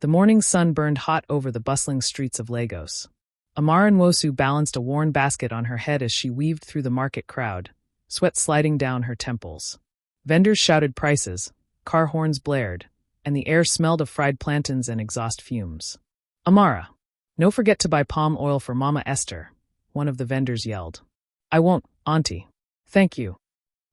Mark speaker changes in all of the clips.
Speaker 1: The morning sun burned hot over the bustling streets of Lagos. Amara Nwosu balanced a worn basket on her head as she weaved through the market crowd, sweat sliding down her temples. Vendors shouted prices, car horns blared, and the air smelled of fried plantains and exhaust fumes. "Amara, no forget to buy palm oil for Mama Esther," one of the vendors yelled. "I won't, Auntie. Thank you."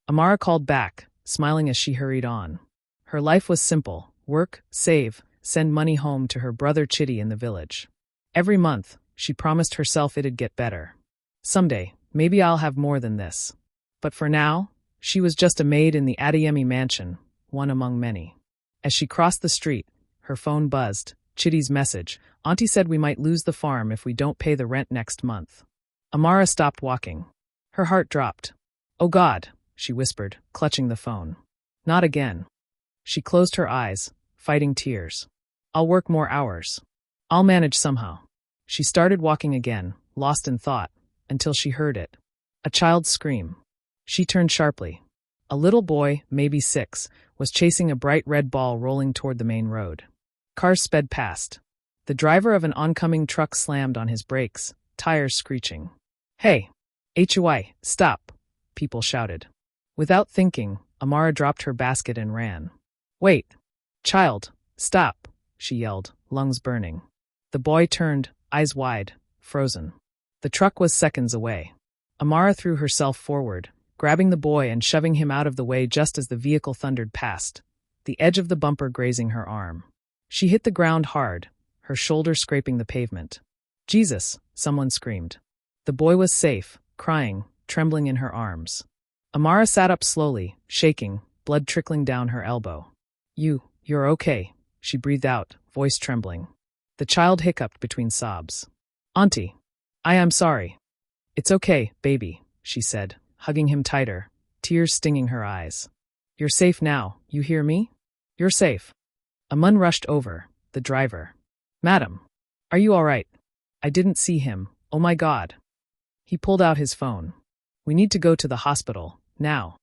Speaker 1: Amara called back, smiling as she hurried on. Her life was simple: work, save, send money home to her brother Chitty in the village. Every month, she promised herself it'd get better. Someday, maybe I'll have more than this. But for now, she was just a maid in the Adeyemi mansion, one among many. As she crossed the street, her phone buzzed. Chitty's message: "Auntie said we might lose the farm if we don't pay the rent next month." Amara stopped walking. Her heart dropped. "Oh God," she whispered, clutching the phone. "Not again." She closed her eyes, fighting tears. "I'll work more hours. I'll manage somehow." She started walking again, lost in thought, until she heard it. A child's scream. She turned sharply. A little boy, maybe 6, was chasing a bright red ball rolling toward the main road. Cars sped past. The driver of an oncoming truck slammed on his brakes, tires screeching. "Hey! HUI, stop!" people shouted. Without thinking, Amara dropped her basket and ran. "Wait! Child, stop!" she yelled, lungs burning. The boy turned, eyes wide, frozen. The truck was seconds away. Amara threw herself forward, grabbing the boy and shoving him out of the way just as the vehicle thundered past, the edge of the bumper grazing her arm. She hit the ground hard, her shoulder scraping the pavement. "Jesus!" someone screamed. The boy was safe, crying, trembling in her arms. Amara sat up slowly, shaking, blood trickling down her elbow. You're okay," she breathed out, voice trembling. The child hiccuped between sobs. "Auntie, I am sorry." "It's okay, baby," she said, hugging him tighter, tears stinging her eyes. "You're safe now, you hear me? You're safe." Amun rushed over, the driver. "Madam, are you all right? I didn't see him, oh my God." He pulled out his phone. "We need to go to the hospital, now."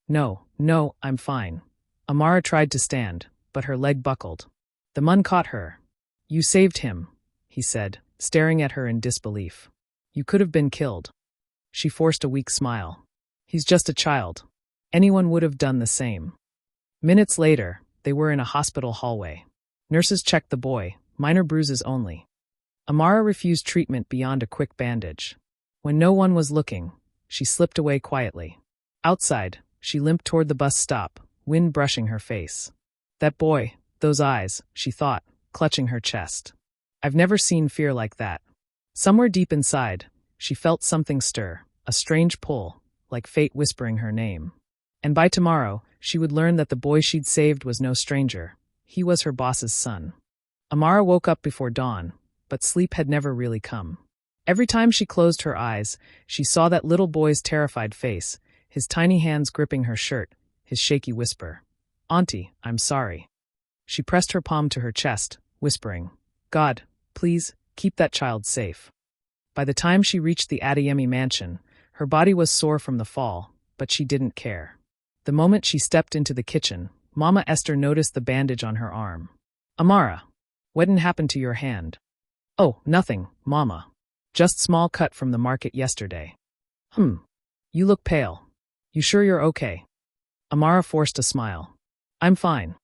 Speaker 1: No, I'm fine." Amara tried to stand, but her leg buckled. The Mun caught her. "You saved him," he said, staring at her in disbelief. "You could have been killed." She forced a weak smile. "He's just a child. Anyone would have done the same." Minutes later, they were in a hospital hallway. Nurses checked the boy, minor bruises only. Amara refused treatment beyond a quick bandage. When no one was looking, she slipped away quietly. Outside, she limped toward the bus stop, wind brushing her face. That boy, those eyes, she thought, clutching her chest. I've never seen fear like that. Somewhere deep inside, she felt something stir, a strange pull, like fate whispering her name. And by tomorrow, she would learn that the boy she'd saved was no stranger. He was her boss's son. Amara woke up before dawn, but sleep had never really come. Every time she closed her eyes, she saw that little boy's terrified face, his tiny hands gripping her shirt, his shaky whisper. "Auntie, I'm sorry." She pressed her palm to her chest, whispering, "God, please, keep that child safe." By the time she reached the Adeyemi mansion, her body was sore from the fall, but she didn't care. The moment she stepped into the kitchen, Mama Esther noticed the bandage on her arm. "Amara, what'd happened to your hand?" "Oh, nothing, Mama. Just small cut from the market yesterday." You look pale. You sure you're okay?" Amara forced a smile. "I'm fine."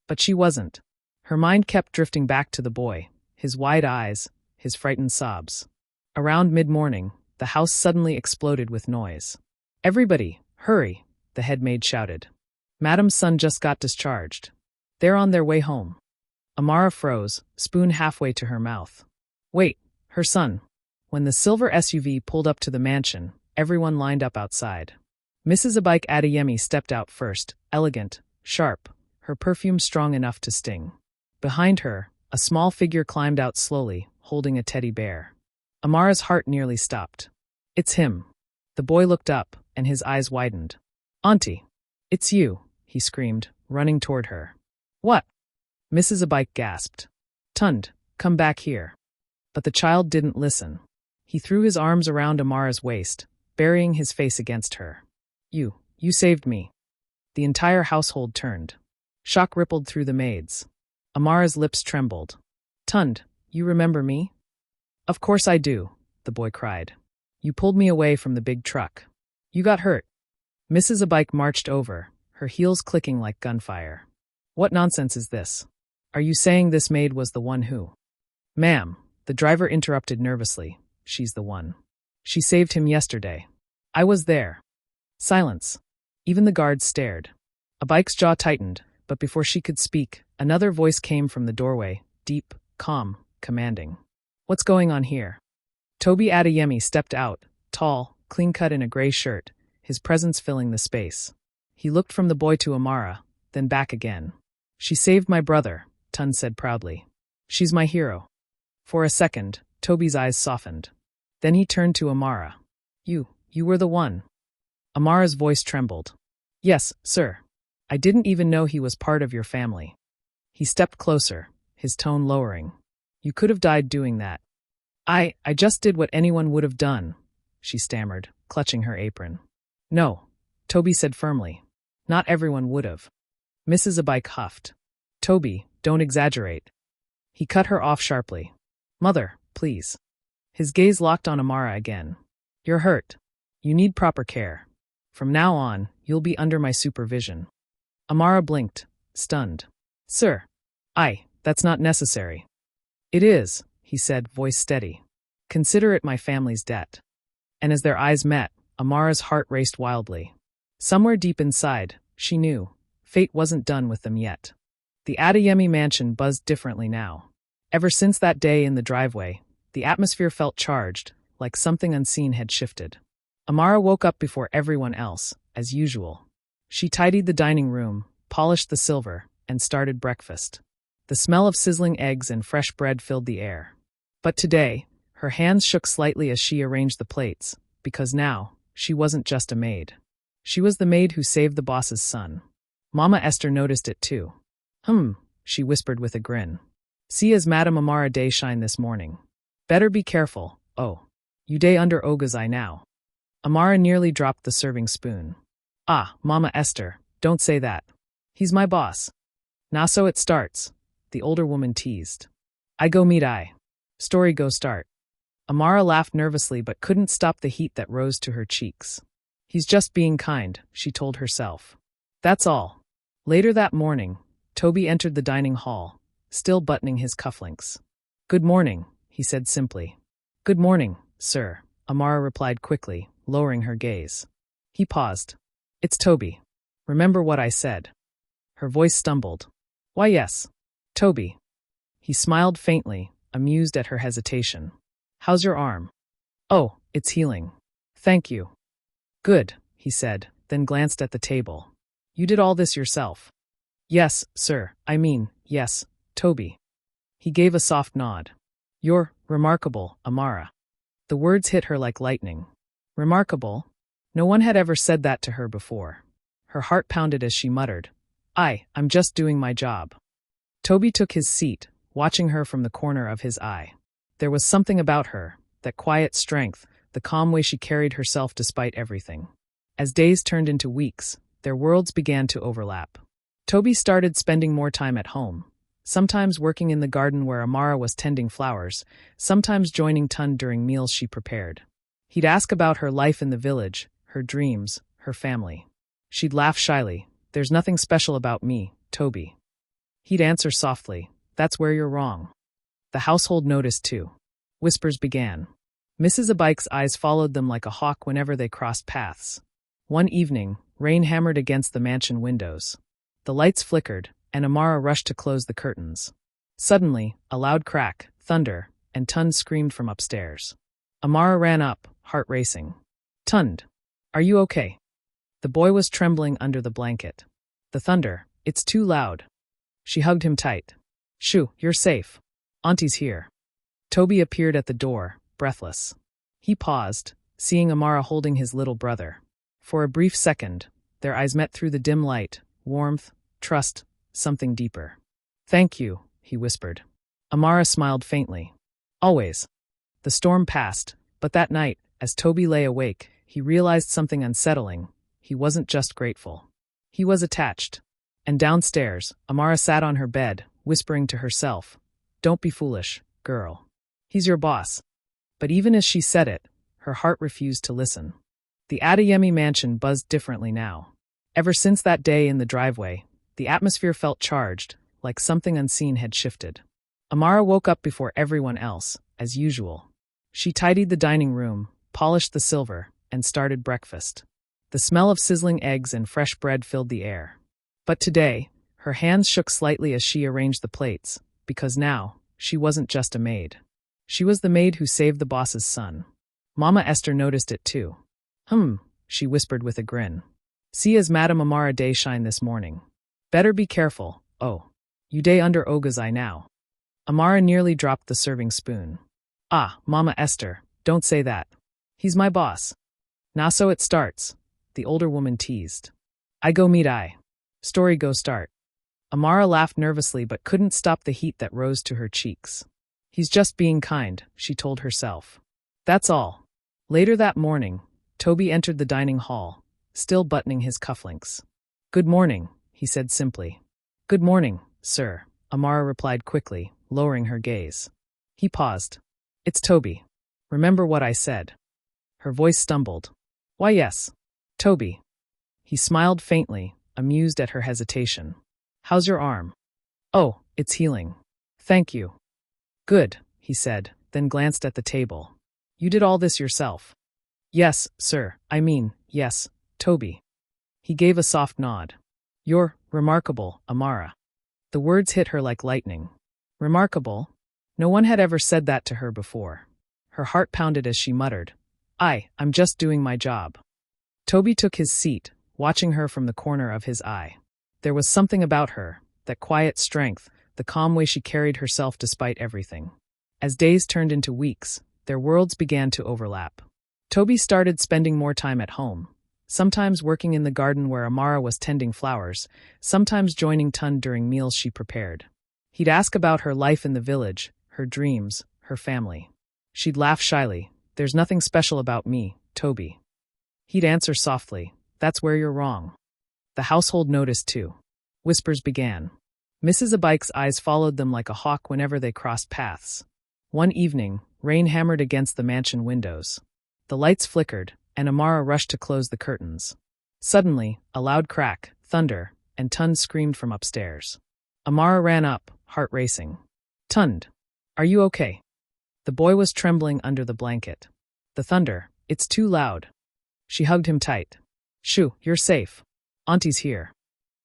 Speaker 1: But she wasn't. Her mind kept drifting back to the boy, his wide eyes, his frightened sobs. Around mid-morning, the house suddenly exploded with noise. "Everybody, hurry," the head maid shouted. "Madam's son just got discharged. They're on their way home." Amara froze, spoon halfway to her mouth. Wait, her son. When the silver SUV pulled up to the mansion, everyone lined up outside. Mrs. Abike Adeyemi stepped out first, elegant, sharp, her perfume strong enough to sting. Behind her, a small figure climbed out slowly, holding a teddy bear. Amara's heart nearly stopped. "It's him." The boy looked up, and his eyes widened. "Auntie, it's you," he screamed, running toward her. "What?" Mrs. Abike gasped. "Tund, come back here." But the child didn't listen. He threw his arms around Amara's waist, burying his face against her. You saved me." The entire household turned. Shock rippled through the maids. Amara's lips trembled. Tund, you remember me? Of course I do, the boy cried. You pulled me away from the big truck. You got hurt. Mrs. Abike marched over, her heels clicking like gunfire. What nonsense is this? Are you saying this maid was the one who? Ma'am, the driver interrupted nervously. She's the one. She saved him yesterday. I was there. Silence. Even the guards stared. Abike's jaw tightened, but before she could speak, another voice came from the doorway, deep, calm, commanding. What's going on here? Toby Adeyemi stepped out, tall, clean-cut in a gray shirt, his presence filling the space. He looked from the boy to Amara, then back again. She saved my brother, Tund said proudly. She's my hero. For a second, Toby's eyes softened. Then he turned to Amara. You were the one. Amara's voice trembled. Yes, sir. I didn't even know he was part of your family. He stepped closer, his tone lowering. You could have died doing that. I just did what anyone would have done, she stammered, clutching her apron. No, Toby said firmly. Not everyone would have. Mrs. Abike huffed. Toby, don't exaggerate. He cut her off sharply. Mother, please. His gaze locked on Amara again. You're hurt. You need proper care. From now on, you'll be under my supervision. Amara blinked, stunned. Sir. That's not necessary. It is, he said, voice steady. Consider it my family's debt. And as their eyes met, Amara's heart raced wildly. Somewhere deep inside, she knew, fate wasn't done with them yet. The Adeyemi mansion buzzed differently now. Ever since that day in the driveway, the atmosphere felt charged, like something unseen had shifted. Amara woke up before everyone else, as usual. She tidied the dining room, polished the silver, and started breakfast. The smell of sizzling eggs and fresh bread filled the air. But today, her hands shook slightly as she arranged the plates, because now, she wasn't just a maid. She was the maid who saved the boss's son. Mama Esther noticed it too. She whispered with a grin. See as Madame Amara day shine this morning. Better be careful, oh. You day under Oga's eye now. Amara nearly dropped the serving spoon. Ah, Mama Esther, don't say that. He's my boss. Now so it starts, the older woman teased. I go meet I. Story go start. Amara laughed nervously but couldn't stop the heat that rose to her cheeks. He's just being kind, she told herself. That's all. Later that morning, Toby entered the dining hall, still buttoning his cufflinks. Good morning, he said simply. Good morning, sir, Amara replied quickly, lowering her gaze. He paused. It's Toby. Remember what I said? Her voice stumbled. Why yes. Toby. He smiled faintly, amused at her hesitation. How's your arm? Oh, it's healing. Thank you. Good, he said, then glanced at the table. You did all this yourself? Yes, sir, yes, Toby. He gave a soft nod. You're remarkable, Amara. The words hit her like lightning. Remarkable? No one had ever said that to her before. Her heart pounded as she muttered, I'm just doing my job. Toby took his seat, watching her from the corner of his eye. There was something about her, that quiet strength, the calm way she carried herself despite everything. As days turned into weeks, their worlds began to overlap. Toby started spending more time at home, sometimes working in the garden where Amara was tending flowers, sometimes joining Tund during meals she prepared. He'd ask about her life in the village, her dreams, her family. She'd laugh shyly, There's nothing special about me, Toby. He'd answer softly, That's where you're wrong. The household noticed too. Whispers began. Mrs. Abike's eyes followed them like a hawk whenever they crossed paths. One evening, rain hammered against the mansion windows. The lights flickered, and Amara rushed to close the curtains. Suddenly, a loud crack, thunder, and Tund screamed from upstairs. Amara ran up, heart racing. Tund, are you okay? The boy was trembling under the blanket. The thunder, it's too loud. She hugged him tight. Shoo, you're safe. Auntie's here. Toby appeared at the door, breathless. He paused, seeing Amara holding his little brother. For a brief second, their eyes met through the dim light, warmth, trust, something deeper. Thank you, he whispered. Amara smiled faintly. Always. The storm passed, but that night, as Toby lay awake, he realized something unsettling. He wasn't just grateful. He was attached. And downstairs, Amara sat on her bed, whispering to herself, "Don't be foolish, girl. He's your boss." But even as she said it, her heart refused to listen. The Adeyemi mansion buzzed differently now. Ever since that day in the driveway, the atmosphere felt charged, like something unseen had shifted. Amara woke up before everyone else, as usual. She tidied the dining room, polished the silver, and started breakfast. The smell of sizzling eggs and fresh bread filled the air. But today, her hands shook slightly as she arranged the plates, because now, she wasn't just a maid. She was the maid who saved the boss's son. Mama Esther noticed it too. She whispered with a grin. "See as Madame Amara day shine this morning. Better be careful, you day under Oga's eye now." Amara nearly dropped the serving spoon. "Ah, Mama Esther, don't say that. He's my boss." "Now so it starts," the older woman teased. "I go meet I. Story go start." Amara laughed nervously but couldn't stop the heat that rose to her cheeks. "He's just being kind," she told herself. That's all. Later that morning, Toby entered the dining hall, still buttoning his cufflinks. "Good morning," he said simply. "Good morning, sir," Amara replied quickly, lowering her gaze. He paused. "It's Toby. Remember what I said?" Her voice stumbled. "Why yes. Toby." He smiled faintly, amused at her hesitation. "How's your arm?" "Oh, it's healing. Thank you." "Good," he said, then glanced at the table. "You did all this yourself?" "Yes, sir, yes, Toby." He gave a soft nod. "You're remarkable, Amara." The words hit her like lightning. Remarkable? No one had ever said that to her before. Her heart pounded as she muttered, I'm just doing my job." Toby took his seat, watching her from the corner of his eye. There was something about her, that quiet strength, the calm way she carried herself despite everything. As days turned into weeks, their worlds began to overlap. Toby started spending more time at home, sometimes working in the garden where Amara was tending flowers, sometimes joining Tun during meals she prepared. He'd ask about her life in the village, her dreams, her family. She'd laugh shyly, "There's nothing special about me, Toby." He'd answer softly, "That's where you're wrong." The household noticed too. Whispers began. Mrs. Abike's eyes followed them like a hawk whenever they crossed paths. One evening, rain hammered against the mansion windows. The lights flickered, and Amara rushed to close the curtains. Suddenly, a loud crack, thunder, and Tun screamed from upstairs. Amara ran up, heart racing. "Tund, are you okay?" The boy was trembling under the blanket. "The thunder, it's too loud." She hugged him tight. "Shoo, you're safe. Auntie's here."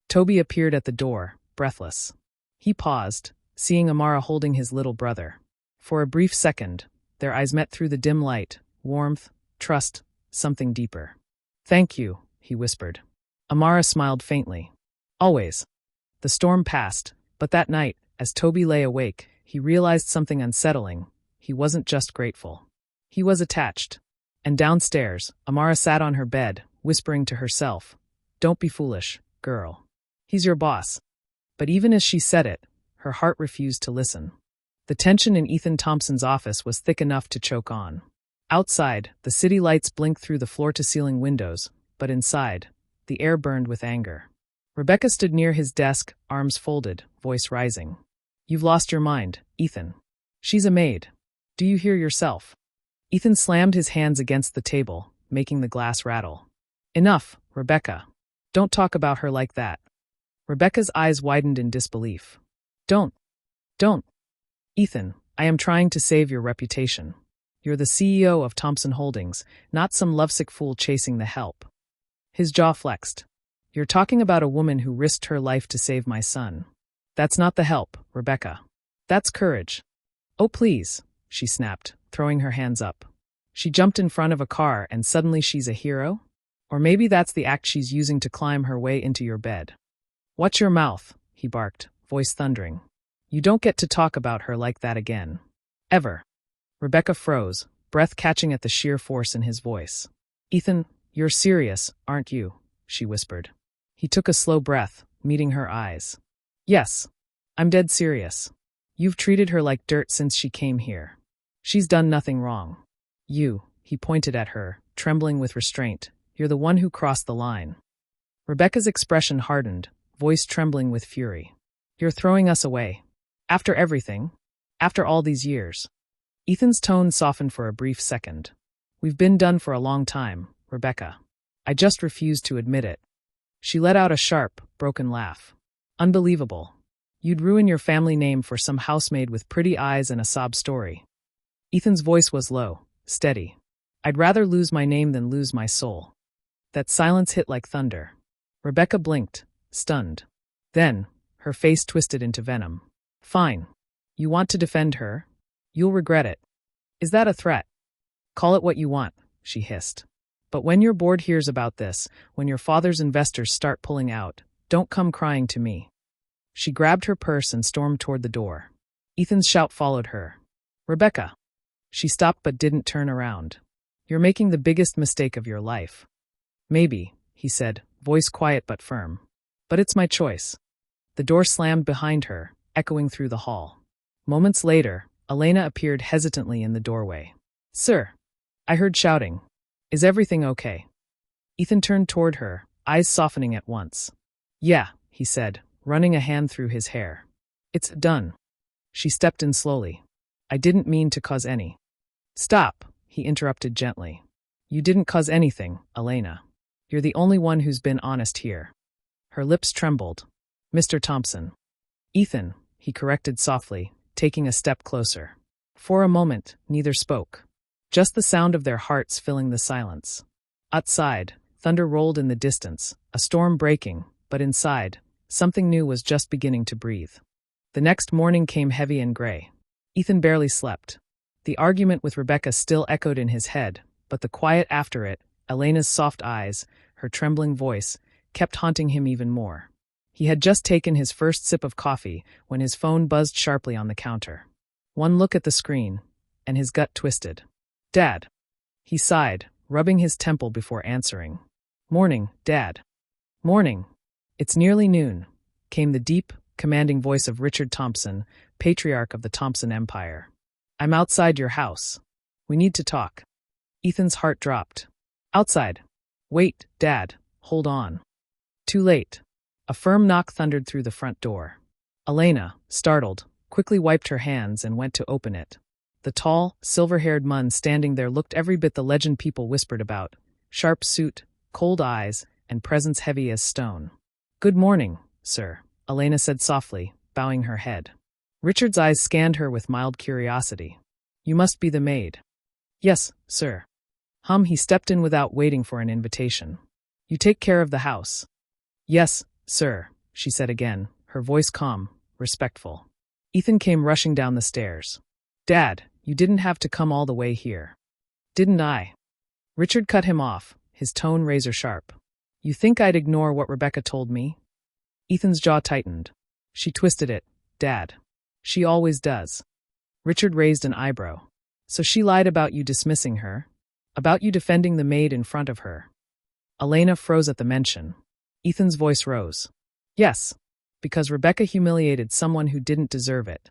Speaker 1: Toby appeared at the door, breathless. He paused, seeing Amara holding his little brother. For a brief second, their eyes met through the dim light, warmth, trust, something deeper. "Thank you," he whispered. Amara smiled faintly. "Always." The storm passed, but that night, as Toby lay awake, he realized something unsettling. He wasn't just grateful. He was attached. And downstairs, Amara sat on her bed, whispering to herself, "Don't be foolish, girl. He's your boss." But even as she said it, her heart refused to listen. The tension in Ethan Thompson's office was thick enough to choke on. Outside, the city lights blinked through the floor-to-ceiling windows, but inside, the air burned with anger. Rebecca stood near his desk, arms folded, voice rising. "You've lost your mind, Ethan. She's a maid. Do you hear yourself?" Ethan slammed his hands against the table, making the glass rattle. "Enough, Rebecca. Don't talk about her like that." Rebecca's eyes widened in disbelief. Don't. Ethan, I am trying to save your reputation. You're the CEO of Thompson Holdings, not some lovesick fool chasing the help." His jaw flexed. "You're talking about a woman who risked her life to save my son. That's not the help, Rebecca. That's courage." "Oh, please," she snapped, throwing her hands up. She jumped in front of a car and suddenly she's a hero? Or maybe that's the act she's using to climb her way into your bed. "Watch your mouth," he barked, voice thundering. "You don't get to talk about her like that again. Ever." Rebecca froze, breath catching at the sheer force in his voice. "Ethan, you're serious, aren't you?" she whispered. He took a slow breath, meeting her eyes. "Yes. I'm dead serious. You've treated her like dirt since she came here. She's done nothing wrong. He pointed at her, trembling with restraint. "You're the one who crossed the line." Rebecca's expression hardened, voice trembling with fury. "You're throwing us away, After everything? After all these years? Ethan's tone softened for a brief second. We've been done for a long time, Rebecca. I just refuse to admit it. She let out a sharp, broken laugh. Unbelievable. You'd ruin your family name for some housemaid with pretty eyes and a sob story. Ethan's voice was low, steady. I'd rather lose my name than lose my soul. That silence hit like thunder. Rebecca blinked, stunned. Then, her face twisted into venom. Fine. You want to defend her? You'll regret it. Is that a threat? Call it what you want, she hissed. But when your board hears about this, when your father's investors start pulling out, don't come crying to me. She grabbed her purse and stormed toward the door. Ethan's shout followed her. Rebecca. She stopped but didn't turn around. You're making the biggest mistake of your life. Maybe, he said, voice quiet but firm. But it's my choice. The door slammed behind her, echoing through the hall. Moments later, Elena appeared hesitantly in the doorway. Sir. I heard shouting. Is everything okay? Ethan turned toward her, eyes softening at once. Yeah, he said, running a hand through his hair. It's done. She stepped in slowly. I didn't mean to cause any. Stop, he interrupted gently. You didn't cause anything, Elena. You're the only one who's been honest here. Her lips trembled. Mr. Thompson. Ethan, he corrected softly, taking a step closer. For a moment, neither spoke. Just the sound of their hearts filling the silence. Outside, thunder rolled in the distance, a storm breaking, but inside, something new was just beginning to breathe. The next morning came heavy and gray. Ethan barely slept. The argument with Rebecca still echoed in his head, but the quiet after it, Elena's soft eyes, her trembling voice, kept haunting him even more. He had just taken his first sip of coffee when his phone buzzed sharply on the counter. One look at the screen, and his gut twisted. Dad. He sighed, rubbing his temple before answering. Morning, Dad. Morning. It's nearly noon, came the deep, commanding voice of Richard Thompson, patriarch of the Thompson Empire. I'm outside your house. We need to talk. Ethan's heart dropped. Outside. Wait, Dad, hold on. Too late. A firm knock thundered through the front door. Elena, startled, quickly wiped her hands and went to open it. The tall, silver-haired man standing there looked every bit the legend people whispered about. Sharp suit, cold eyes, and presence heavy as stone. Good morning, sir, Elena said softly, bowing her head. Richard's eyes scanned her with mild curiosity. You must be the maid. Yes, sir. He stepped in without waiting for an invitation. You take care of the house. Yes, sir, she said again, her voice calm, respectful. Ethan came rushing down the stairs. Dad, you didn't have to come all the way here. Didn't I? Richard cut him off, his tone razor sharp. You think I'd ignore what Rebecca told me? Ethan's jaw tightened. She twisted it. Dad. She always does. Richard raised an eyebrow. So she lied about you dismissing her? About you defending the maid in front of her? Elena froze at the mention. Ethan's voice rose. Yes, because Rebecca humiliated someone who didn't deserve it.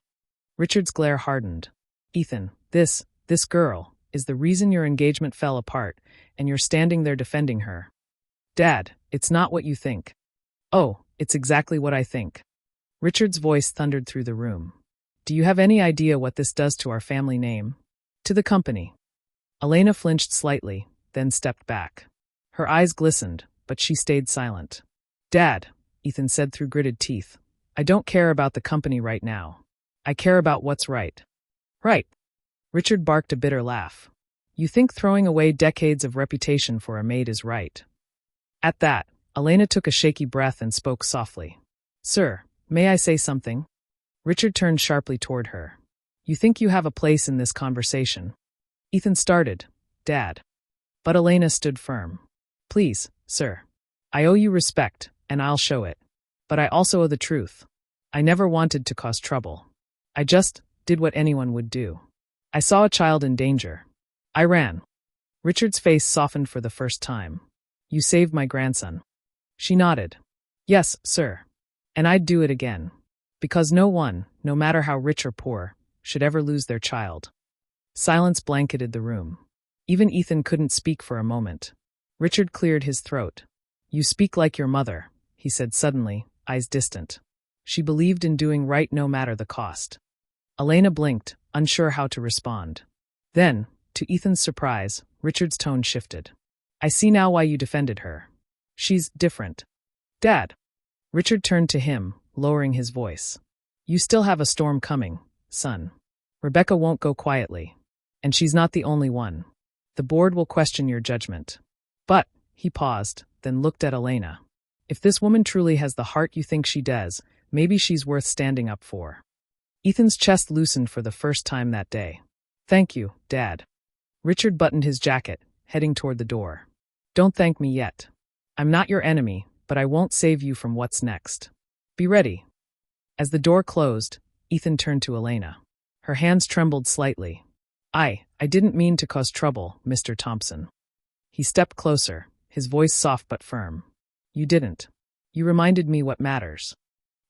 Speaker 1: Richard's glare hardened. Ethan, this girl, is the reason your engagement fell apart, and you're standing there defending her. Dad, it's not what you think. Oh, it's exactly what I think. Richard's voice thundered through the room. Do you have any idea what this does to our family name? To the company. Elena flinched slightly, then stepped back. Her eyes glistened, but she stayed silent. Dad, Ethan said through gritted teeth, I don't care about the company right now. I care about what's right. Right. Richard barked a bitter laugh. You think throwing away decades of reputation for a maid is right. At that, Elena took a shaky breath and spoke softly. Sir, may I say something? Richard turned sharply toward her. You think you have a place in this conversation? Ethan started, Dad. But Elena stood firm. Please, sir. I owe you respect, and I'll show it. But I also owe the truth. I never wanted to cause trouble. I just did what anyone would do. I saw a child in danger. I ran. Richard's face softened for the first time. You saved my grandson. She nodded. Yes, sir. And I'd do it again. Because no one, no matter how rich or poor, should ever lose their child. Silence blanketed the room. Even Ethan couldn't speak for a moment. Richard cleared his throat. You speak like your mother, he said suddenly, eyes distant. She believed in doing right no matter the cost. Elena blinked, unsure how to respond. Then, to Ethan's surprise, Richard's tone shifted. I see now why you defended her. She's different. Dad. Richard turned to him, lowering his voice. You still have a storm coming, son. Rebecca won't go quietly. And she's not the only one. The board will question your judgment. But, he paused, then looked at Elena. If this woman truly has the heart you think she does, maybe she's worth standing up for. Ethan's chest loosened for the first time that day. Thank you, Dad. Richard buttoned his jacket, heading toward the door. Don't thank me yet. I'm not your enemy, but I won't save you from what's next. Be ready. As the door closed, Ethan turned to Elena. Her hands trembled slightly. I didn't mean to cause trouble, Mr. Thompson. He stepped closer, his voice soft but firm. You didn't. You reminded me what matters.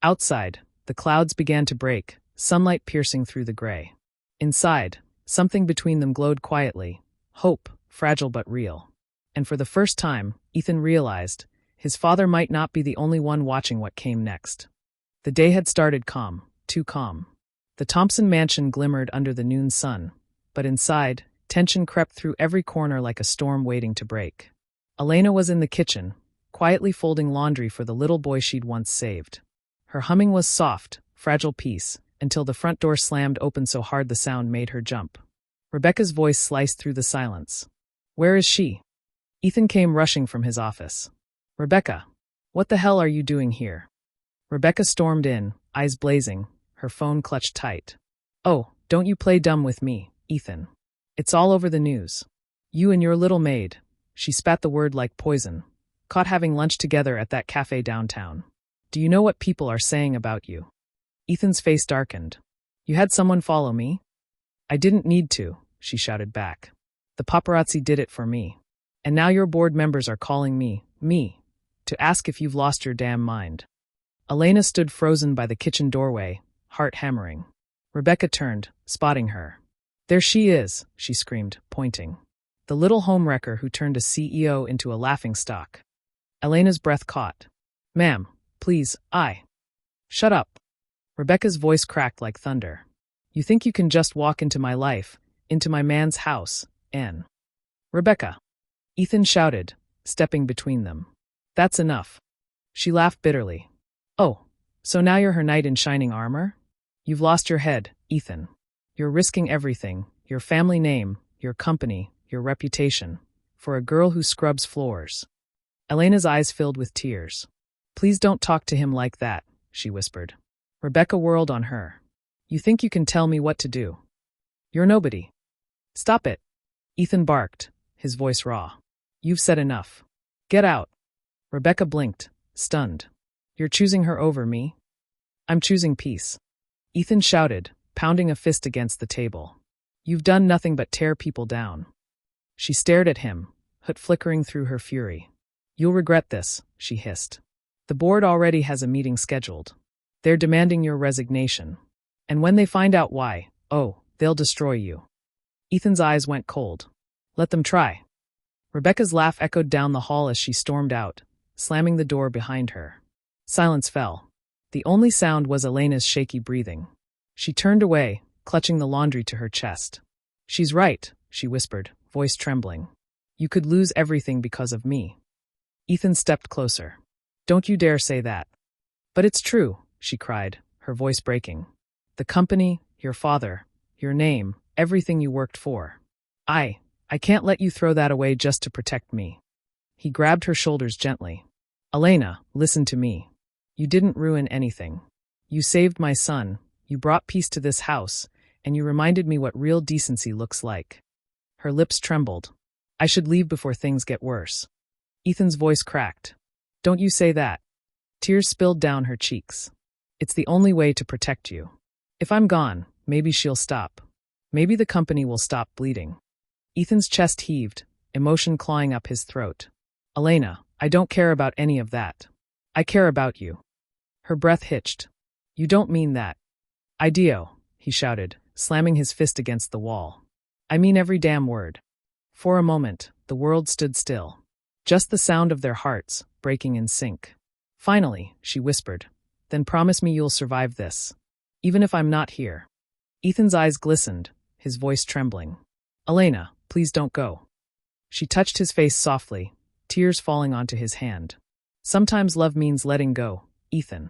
Speaker 1: Outside, the clouds began to break, sunlight piercing through the gray. Inside, something between them glowed quietly, hope, fragile but real. And for the first time, Ethan realized, his father might not be the only one watching what came next. The day had started calm, too calm. The Thompson mansion glimmered under the noon sun, but inside, tension crept through every corner like a storm waiting to break. Elena was in the kitchen, quietly folding laundry for the little boy she'd once saved. Her humming was soft, fragile peace, until the front door slammed open so hard the sound made her jump. Rebecca's voice sliced through the silence. Where is she? Ethan came rushing from his office. Rebecca, what the hell are you doing here? Rebecca stormed in, eyes blazing, her phone clutched tight. Oh, don't you play dumb with me, Ethan. It's all over the news. You and your little maid, she spat the word like poison, caught having lunch together at that cafe downtown. Do you know what people are saying about you? Ethan's face darkened. You had someone follow me? I didn't need to, she shouted back. The paparazzi did it for me. And now your board members are calling me, to ask if you've lost your damn mind. Elena stood frozen by the kitchen doorway, heart hammering. Rebecca turned, spotting her. There she is, she screamed, pointing. The little homewrecker who turned a CEO into a laughingstock. Elena's breath caught. Ma'am, please, Shut up. Rebecca's voice cracked like thunder. You think you can just walk into my life, into my man's house, and... Rebecca. Ethan shouted, stepping between them. That's enough. She laughed bitterly. Oh, so now you're her knight in shining armor? You've lost your head, Ethan. You're risking everything, your family name, your company, your reputation, for a girl who scrubs floors. Elena's eyes filled with tears. Please don't talk to him like that, she whispered. Rebecca whirled on her. You think you can tell me what to do? You're nobody. Stop it. Ethan barked, his voice raw. You've said enough. Get out. Rebecca blinked, stunned. You're choosing her over me? I'm choosing peace. Ethan shouted, pounding a fist against the table. You've done nothing but tear people down. She stared at him, hood flickering through her fury. You'll regret this, she hissed. The board already has a meeting scheduled. They're demanding your resignation. And when they find out why, they'll destroy you. Ethan's eyes went cold. Let them try. Rebecca's laugh echoed down the hall as she stormed out, slamming the door behind her. Silence fell. The only sound was Elena's shaky breathing. She turned away, clutching the laundry to her chest. She's right, she whispered, voice trembling. You could lose everything because of me. Ethan stepped closer. Don't you dare say that. But it's true, she cried, her voice breaking. The company, your father, your name, everything you worked for. I can't let you throw that away just to protect me. He grabbed her shoulders gently. Elena, listen to me. You didn't ruin anything. You saved my son, you brought peace to this house, and you reminded me what real decency looks like. Her lips trembled. I should leave before things get worse. Ethan's voice cracked. Don't you say that. Tears spilled down her cheeks. It's the only way to protect you. If I'm gone, maybe she'll stop. Maybe the company will stop bleeding. Ethan's chest heaved, emotion clawing up his throat. Elena, I don't care about any of that. I care about you. Her breath hitched. You don't mean that. I do, he shouted, slamming his fist against the wall. I mean every damn word. For a moment, the world stood still. Just the sound of their hearts, breaking in sync. Finally, she whispered, Then promise me you'll survive this. Even if I'm not here. Ethan's eyes glistened, his voice trembling. Elena, please don't go. She touched his face softly, tears falling onto his hand. Sometimes love means letting go, Ethan.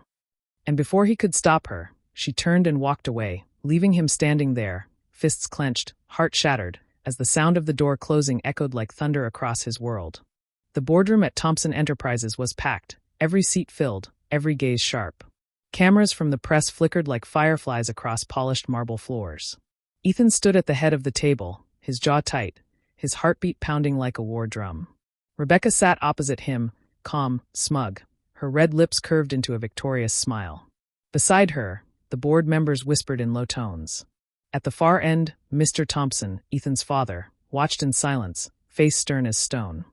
Speaker 1: And before he could stop her, she turned and walked away, leaving him standing there, fists clenched, heart shattered, as the sound of the door closing echoed like thunder across his world. The boardroom at Thompson Enterprises was packed, every seat filled, every gaze sharp. Cameras from the press flickered like fireflies across polished marble floors. Ethan stood at the head of the table, his jaw tight, his heartbeat pounding like a war drum. Rebecca sat opposite him, calm, smug, her red lips curved into a victorious smile. Beside her, the board members whispered in low tones. At the far end, Mr. Thompson, Ethan's father, watched in silence, face stern as stone.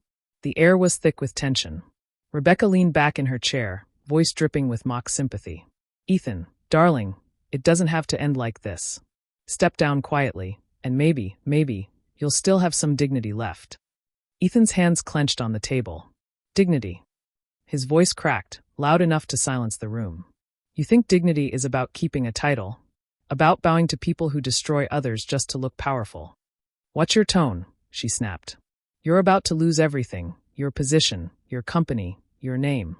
Speaker 1: The air was thick with tension. Rebecca leaned back in her chair, voice dripping with mock sympathy. Ethan, darling, it doesn't have to end like this. Step down quietly, and maybe, you'll still have some dignity left. Ethan's hands clenched on the table. Dignity. His voice cracked, loud enough to silence the room. You think dignity is about keeping a title? About bowing to people who destroy others just to look powerful? Watch your tone, she snapped. You're about to lose everything, your position, your company, your name.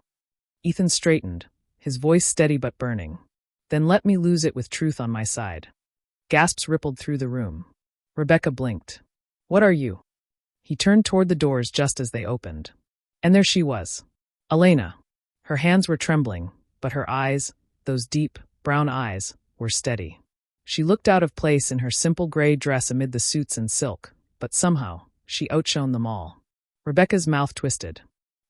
Speaker 1: Ethan straightened, his voice steady but burning. Then let me lose it with truth on my side. Gasps rippled through the room. Rebecca blinked. What are you? He turned toward the doors just as they opened. And there she was. Elena. Her hands were trembling, but her eyes, those deep, brown eyes, were steady. She looked out of place in her simple gray dress amid the suits and silk, but somehow, she outshone them all. Rebecca's mouth twisted.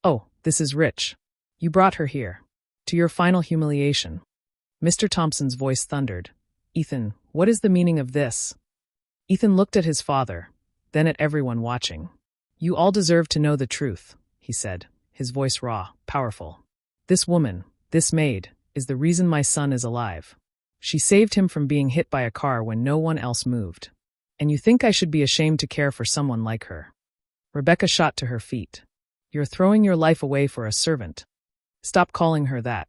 Speaker 1: Oh, this is rich. You brought her here. To your final humiliation. Mr. Thompson's voice thundered. Ethan, what is the meaning of this? Ethan looked at his father, then at everyone watching. You all deserve to know the truth, he said, his voice raw, powerful. This woman, this maid, is the reason my son is alive. She saved him from being hit by a car when no one else moved. And you think I should be ashamed to care for someone like her? Rebecca shot to her feet. You're throwing your life away for a servant. Stop calling her that.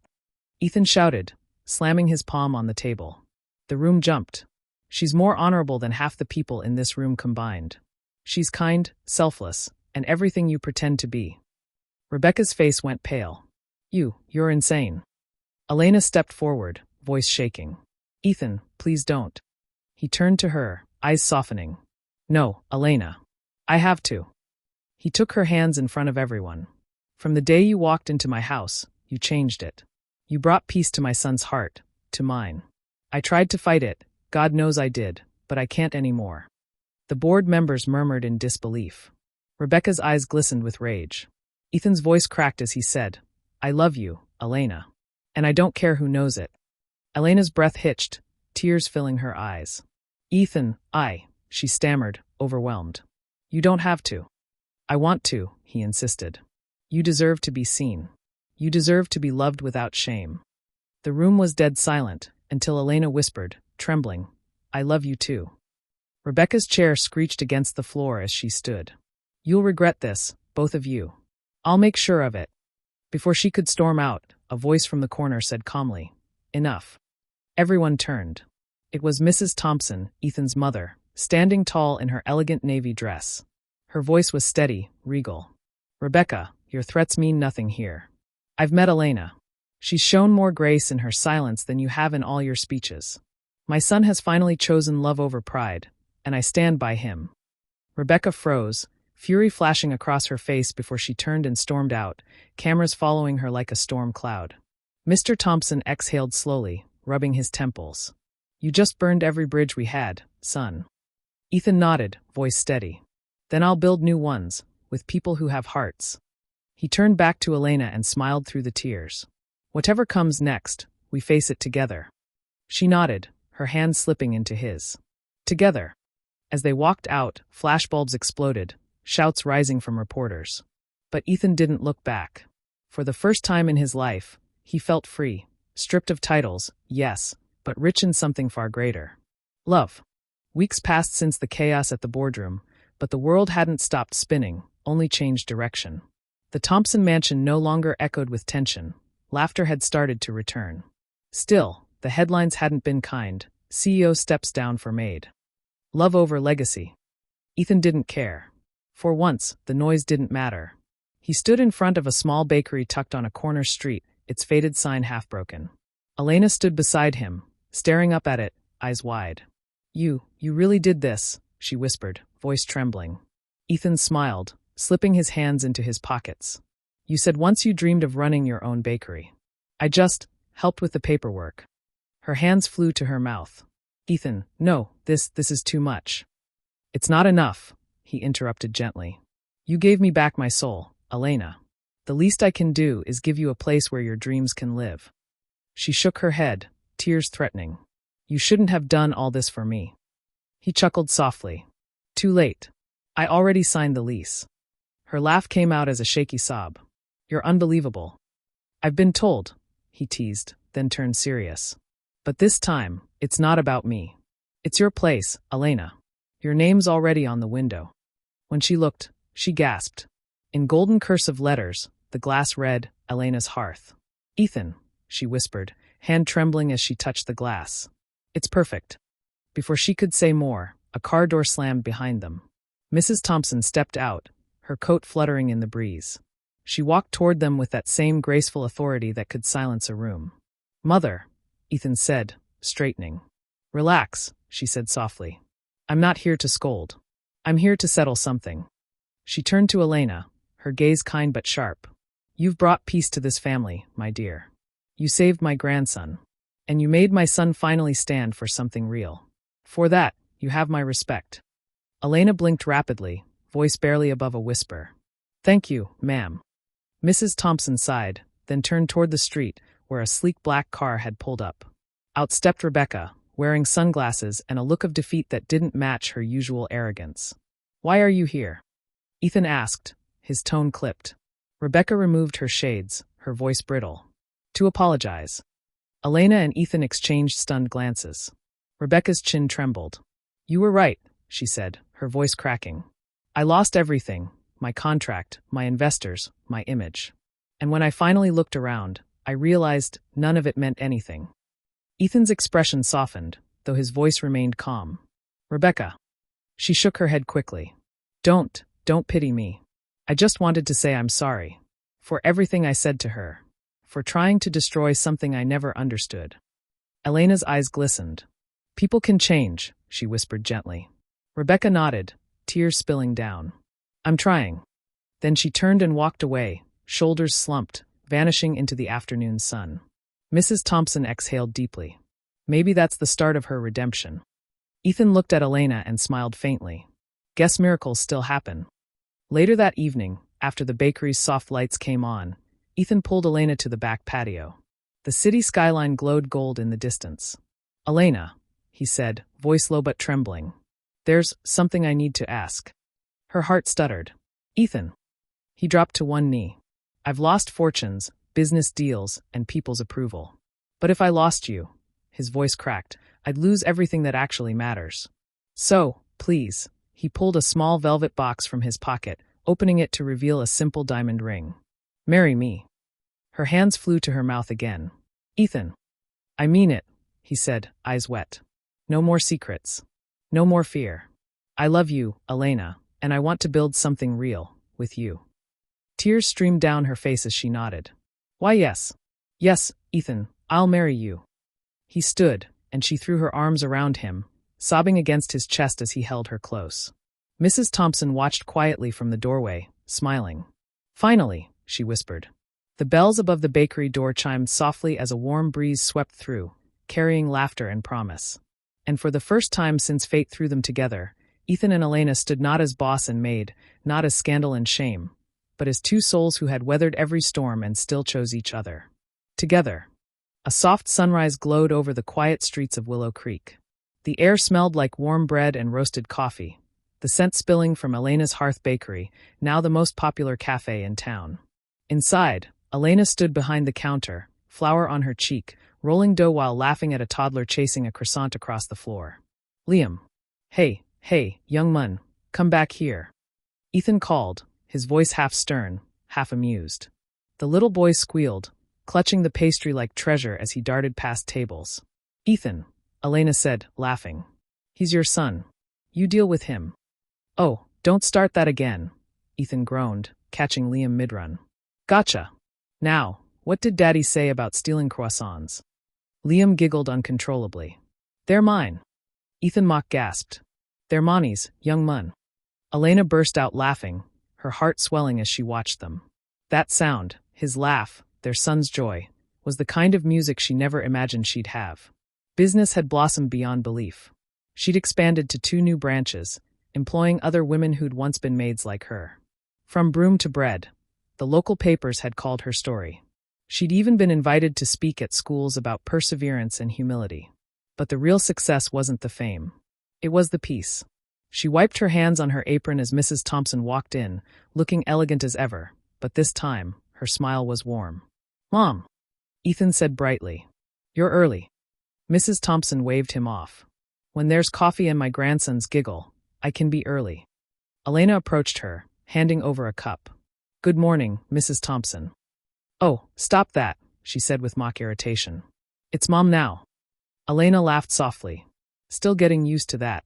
Speaker 1: Ethan shouted, slamming his palm on the table. The room jumped. She's more honorable than half the people in this room combined. She's kind, selfless, and everything you pretend to be. Rebecca's face went pale. You're insane. Elena stepped forward, voice shaking. Ethan, please don't. He turned to her, eyes softening. No, Elena. I have to. He took her hands in front of everyone. From the day you walked into my house, you changed it. You brought peace to my son's heart, to mine. I tried to fight it, God knows I did, but I can't anymore. The board members murmured in disbelief. Rebecca's eyes glistened with rage. Ethan's voice cracked as he said, I love you, Elena. And I don't care who knows it. Elena's breath hitched, tears filling her eyes. Ethan, she stammered, overwhelmed. You don't have to. I want to, he insisted. You deserve to be seen. You deserve to be loved without shame. The room was dead silent, until Elena whispered, trembling, I love you too. Rebecca's chair screeched against the floor as she stood. You'll regret this, both of you. I'll make sure of it. Before she could storm out, a voice from the corner said calmly, Enough. Everyone turned. It was Mrs. Thompson, Ethan's mother, standing tall in her elegant navy dress. Her voice was steady, regal. Rebecca, your threats mean nothing here. I've met Elena. She's shown more grace in her silence than you have in all your speeches. My son has finally chosen love over pride, and I stand by him. Rebecca froze, fury flashing across her face before she turned and stormed out, cameras following her like a storm cloud. Mr. Thompson exhaled slowly, rubbing his temples. You just burned every bridge we had, son. Ethan nodded, voice steady. Then I'll build new ones, with people who have hearts. He turned back to Elena and smiled through the tears. Whatever comes next, we face it together. She nodded, her hand slipping into his. Together. As they walked out, flashbulbs exploded, shouts rising from reporters. But Ethan didn't look back. For the first time in his life, he felt free, stripped of titles, yes, but rich in something far greater. Love. Weeks passed since the chaos at the boardroom, but the world hadn't stopped spinning, only changed direction. The Thompson mansion no longer echoed with tension. Laughter had started to return. Still, the headlines hadn't been kind. CEO steps down for Maid. Love over legacy. Ethan didn't care. For once, the noise didn't matter. He stood in front of a small bakery tucked on a corner street, its faded sign half broken. Elena stood beside him, staring up at it, eyes wide. You really did this, she whispered, voice trembling. Ethan smiled, slipping his hands into his pockets. You said once you dreamed of running your own bakery. I just helped with the paperwork. Her hands flew to her mouth. Ethan, no, this is too much. It's not enough, he interrupted gently. You gave me back my soul, Elena. The least I can do is give you a place where your dreams can live. She shook her head, tears threatening. You shouldn't have done all this for me. He chuckled softly. Too late. I already signed the lease. Her laugh came out as a shaky sob. You're unbelievable. I've been told, he teased, then turned serious. But this time, it's not about me. It's your place, Elena. Your name's already on the window. When she looked, she gasped. In golden cursive letters, the glass read, Elena's hearth. Ethan, she whispered, hand trembling as she touched the glass. It's perfect. Before she could say more, a car door slammed behind them. Mrs. Thompson stepped out, her coat fluttering in the breeze. She walked toward them with that same graceful authority that could silence a room. Mother, Ethan said, straightening. Relax, she said softly. I'm not here to scold. I'm here to settle something. She turned to Elena, her gaze kind but sharp. You've brought peace to this family, my dear. You saved my grandson. And you made my son finally stand for something real. For that, you have my respect. Elena blinked rapidly, voice barely above a whisper. Thank you, ma'am. Mrs. Thompson sighed, then turned toward the street, where a sleek black car had pulled up. Out stepped Rebecca, wearing sunglasses and a look of defeat that didn't match her usual arrogance. Why are you here? Ethan asked, his tone clipped. Rebecca removed her shades, her voice brittle. To apologize. Elena and Ethan exchanged stunned glances. Rebecca's chin trembled. You were right, she said, her voice cracking. I lost everything, my contract, my investors, my image. And when I finally looked around, I realized none of it meant anything. Ethan's expression softened, though his voice remained calm. Rebecca. She shook her head quickly. Don't pity me. I just wanted to say I'm sorry. For everything I said to her. For trying to destroy something I never understood. Elena's eyes glistened. People can change, she whispered gently. Rebecca nodded, tears spilling down. I'm trying. Then she turned and walked away, shoulders slumped, vanishing into the afternoon sun. Mrs. Thompson exhaled deeply. Maybe that's the start of her redemption. Ethan looked at Elena and smiled faintly. Guess miracles still happen. Later that evening, after the bakery's soft lights came on, Ethan pulled Elena to the back patio. The city skyline glowed gold in the distance. Elena, he said, voice low but trembling. There's something I need to ask. Her heart stuttered. Ethan. He dropped to one knee. I've lost fortunes, business deals, and people's approval. But if I lost you, his voice cracked, I'd lose everything that actually matters. So, please, he pulled a small velvet box from his pocket, opening it to reveal a simple diamond ring. Marry me. Her hands flew to her mouth again. Ethan. I mean it, he said, eyes wet. No more secrets. No more fear. I love you, Elena, and I want to build something real, with you. Tears streamed down her face as she nodded. Why yes. Yes, Ethan, I'll marry you. He stood, and she threw her arms around him, sobbing against his chest as he held her close. Mrs. Thompson watched quietly from the doorway, smiling. Finally, she whispered. The bells above the bakery door chimed softly as a warm breeze swept through, carrying laughter and promise. And for the first time since fate threw them together, Ethan and Elena stood not as boss and maid, not as scandal and shame, but as two souls who had weathered every storm and still chose each other. Together. A soft sunrise glowed over the quiet streets of Willow Creek. The air smelled like warm bread and roasted coffee, the scent spilling from Elena's Hearth Bakery, now the most popular cafe in town. Inside, Elena stood behind the counter, flour on her cheek, rolling dough while laughing at a toddler chasing a croissant across the floor. Liam. Hey, young mun, come back here. Ethan called, his voice half stern, half amused. The little boy squealed, clutching the pastry like treasure as he darted past tables. "Ethan," Elena said, laughing. "He's your son. You deal with him." "Oh, don't start that again," Ethan groaned, catching Liam mid-run. "Gotcha. Now, what did Daddy say about stealing croissants?" Liam giggled uncontrollably. "They're mine." Ethan mock gasped. "They're Monty's, young mun." Elena burst out laughing, her heart swelling as she watched them. That sound, his laugh, their son's joy, was the kind of music she never imagined she'd have. Business had blossomed beyond belief. She'd expanded to 2 new branches, employing other women who'd once been maids like her. From broom to bread, the local papers had called her story. She'd even been invited to speak at schools about perseverance and humility. But the real success wasn't the fame. It was the peace. She wiped her hands on her apron as Mrs. Thompson walked in, looking elegant as ever, but this time, her smile was warm. "Mom," Ethan said brightly. "You're early." Mrs. Thompson waved him off. "When there's coffee and my grandsons giggle, I can be early." Elena approached her, handing over a cup. "Good morning, Mrs. Thompson." "Oh, stop that," she said with mock irritation. "It's Mom now." Elena laughed softly. "Still getting used to that."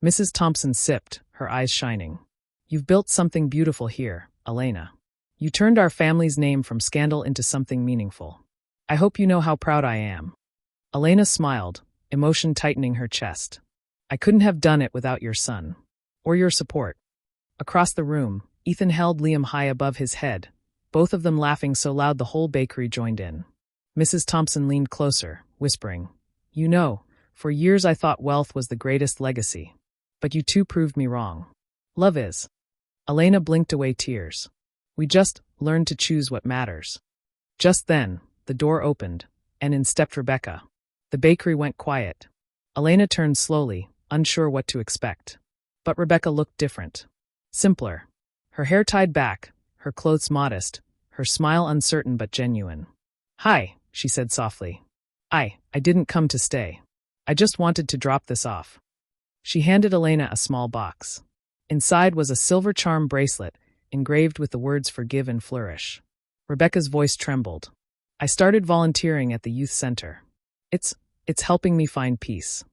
Speaker 1: Mrs. Thompson sipped, her eyes shining. "You've built something beautiful here, Elena. You turned our family's name from scandal into something meaningful. I hope you know how proud I am." Elena smiled, emotion tightening her chest. "I couldn't have done it without your son. Or your support." Across the room, Ethan held Liam high above his head, both of them laughing so loud the whole bakery joined in. Mrs. Thompson leaned closer, whispering, "You know, for years I thought wealth was the greatest legacy. But you two proved me wrong. Love is." Elena blinked away tears. "We just learned to choose what matters." Just then, the door opened, and in stepped Rebecca. The bakery went quiet. Elena turned slowly, unsure what to expect. But Rebecca looked different. Simpler. Her hair tied back, her clothes modest, her smile uncertain but genuine. "Hi," she said softly. I didn't come to stay. I just wanted to drop this off." She handed Elena a small box. Inside was a silver charm bracelet, engraved with the words "Forgive and Flourish." Rebecca's voice trembled. "I started volunteering at the youth center. It's helping me find peace.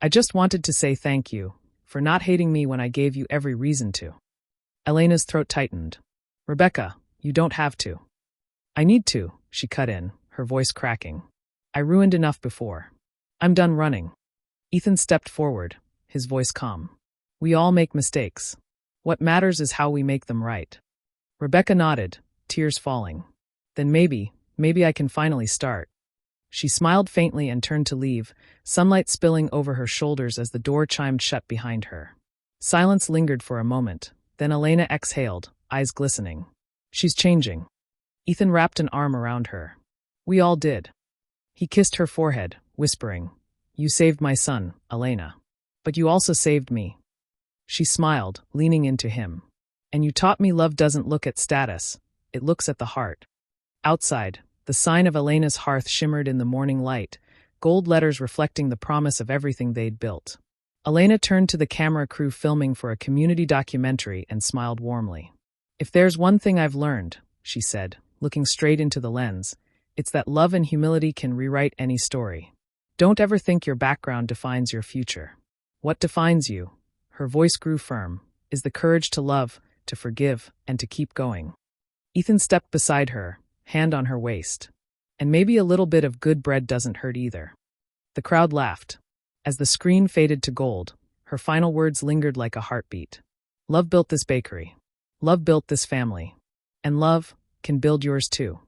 Speaker 1: I just wanted to say thank you for not hating me when I gave you every reason to." Elena's throat tightened. "Rebecca, you don't have to." "I need to," she cut in, her voice cracking. "I ruined enough before. I'm done running." Ethan stepped forward, his voice calm. "We all make mistakes. What matters is how we make them right." Rebecca nodded, tears falling. "Then maybe I can finally start." She smiled faintly and turned to leave, sunlight spilling over her shoulders as the door chimed shut behind her. Silence lingered for a moment, then Elena exhaled, eyes glistening. "She's changing." Ethan wrapped an arm around her. "We all did." He kissed her forehead, whispering, "You saved my son, Elena. But you also saved me." She smiled, leaning into him. "And you taught me love doesn't look at status, it looks at the heart." Outside, the sign of Elena's hearth shimmered in the morning light, gold letters reflecting the promise of everything they'd built. Elena turned to the camera crew filming for a community documentary and smiled warmly. "If there's one thing I've learned," she said, looking straight into the lens, "it's that love and humility can rewrite any story. Don't ever think your background defines your future. What defines you," her voice grew firm, "is the courage to love, to forgive, and to keep going." Ethan stepped beside her, hand on her waist. "And maybe a little bit of good bread doesn't hurt either." The crowd laughed. As the screen faded to gold, her final words lingered like a heartbeat. "Love built this bakery. Love built this family. And love can build yours too."